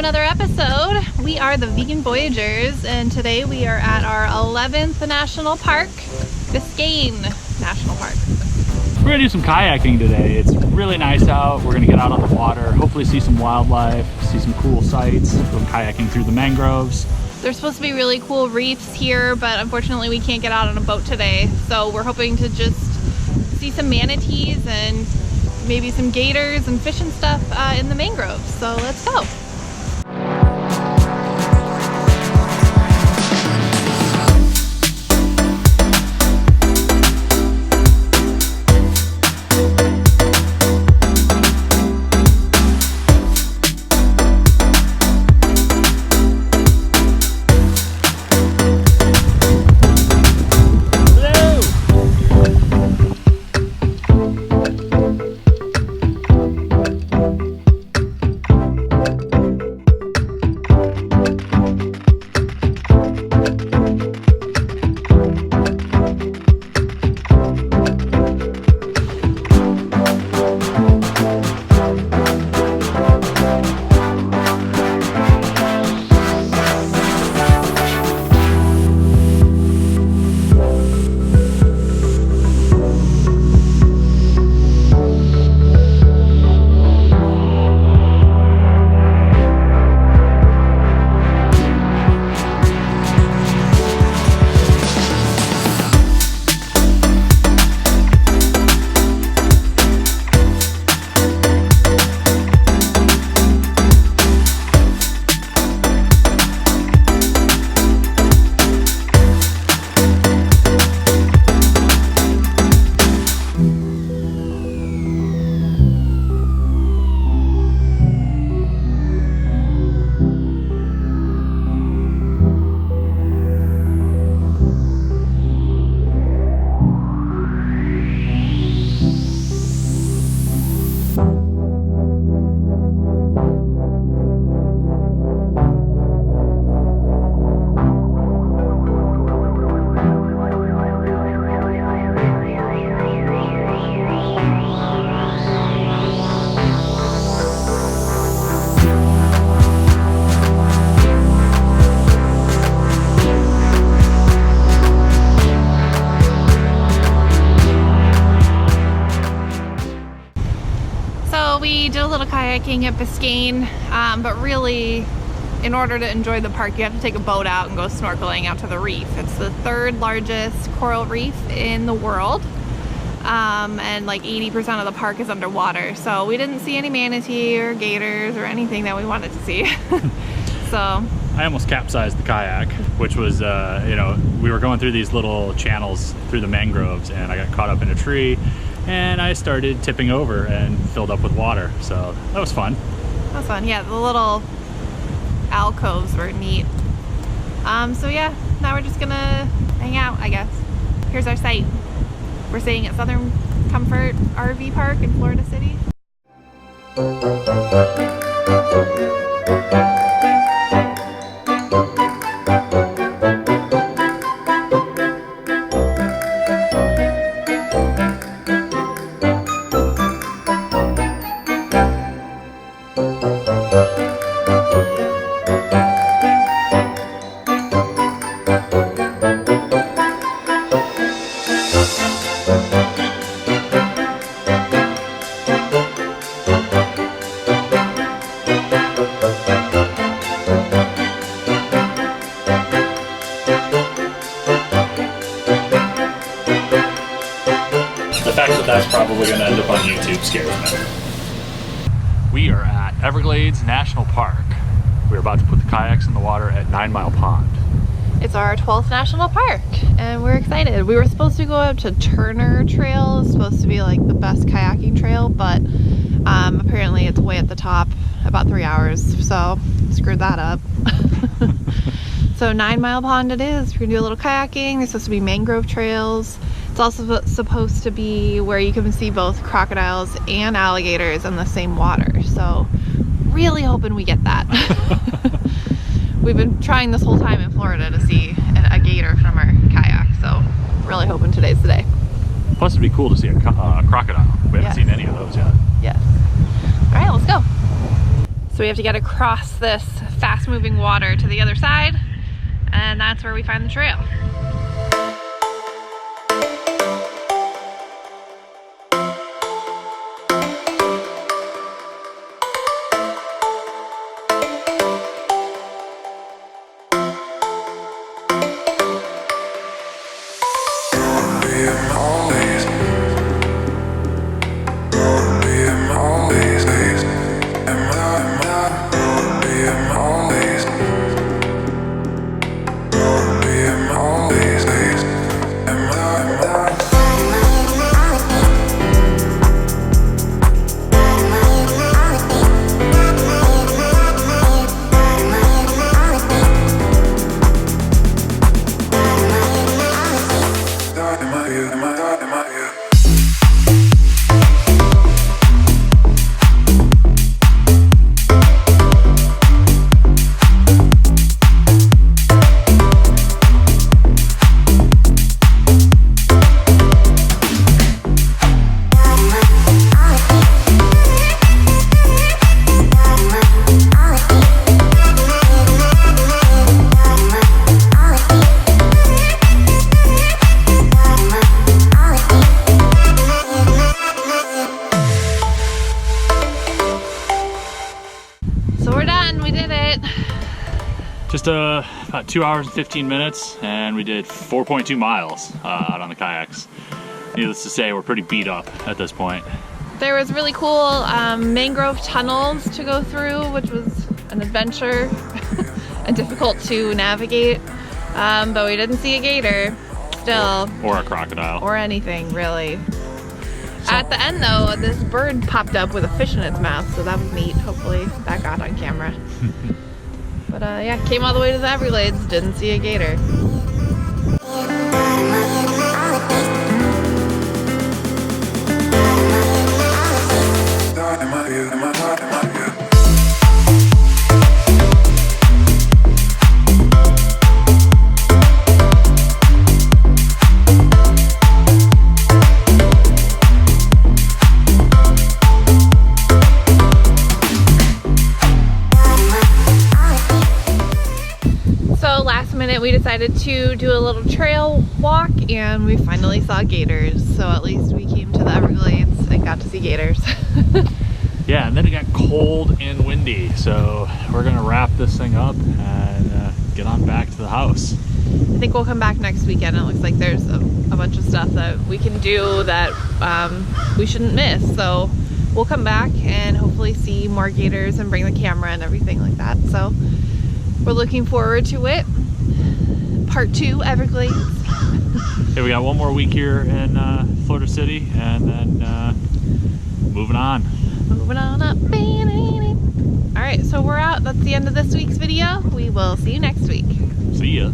another episode. We are the Vegan Voyagers, and today we are at our 11th national park, Biscayne National Park. We're gonna do some kayaking today. It's really nice out. We're gonna get out on the water, hopefully see some wildlife, see some cool sights, go kayaking through the mangroves. There's supposed to be really cool reefs here, but unfortunately we can't get out on a boat today. So we're hoping to just see some manatees and maybe some gators and fish and stuff in the mangroves. So let's go. We did a little kayaking at Biscayne, but really, in order to enjoy the park, you have to take a boat out and go snorkeling out to the reef. It's the third largest coral reef in the world, and like 80% of the park is underwater. So we didn't see any manatee or gators or anything that we wanted to see. So I almost capsized the kayak, which was, we were going through these little channels through the mangroves, and I got caught up in a tree. And I started tipping over and filled up with water, so that was fun. That was fun, yeah. The little alcoves were neat. So yeah, now we're just gonna hang out, I guess. Here's our site. We're staying at Southern Comfort RV Park in Florida City. The fact that that's probably going to end up on YouTube scares me. We are at Everglades National Park. We're about to put the kayaks in the water at 9 Mile Pond. It's our 12th national park, and we're excited. We were supposed to go up to Turner Trail. It's supposed to be like the best kayaking trail, but apparently it's way at the top, about 3 hours, so screwed that up. So 9 Mile Pond it is. We're gonna do a little kayaking. There's supposed to be mangrove trails. It's also supposed to be where you can see both crocodiles and alligators in the same water. So really hoping we get that. We've been trying this whole time in Florida to see a gator from our kayak. So really hoping today's the day. Plus it'd be cool to see a crocodile. We haven't seen any of those yet. Yes. All right, let's go. So we have to get across this fast-moving water to the other side, and that's where we find the trail. Just about 2 hours and 15 minutes, and we did 4.2 miles out on the kayaks. Needless to say, we're pretty beat up at this point. There was really cool mangrove tunnels to go through, which was an adventure and difficult to navigate, but we didn't see a gator still. Or a crocodile. Or anything, really. At the end though, this bird popped up with a fish in its mouth, so that was neat. Hopefully that got on camera. But yeah, came all the way to the Everglades, didn't see a gator. We decided to do a little trail walk, and we finally saw gators, so at least we came to the Everglades and got to see gators. Yeah, and then it got cold and windy, so we're gonna wrap this thing up and get on back to the house. I think we'll come back next weekend. It looks like there's a bunch of stuff that we can do that we shouldn't miss, so we'll come back and hopefully see more gators and bring the camera and everything like that. So we're looking forward to it. Part 2, Everglades. Okay, we got one more week here in Florida City, and then moving on. Moving on up. Alright, so we're out. That's the end of this week's video. We will see you next week. See ya.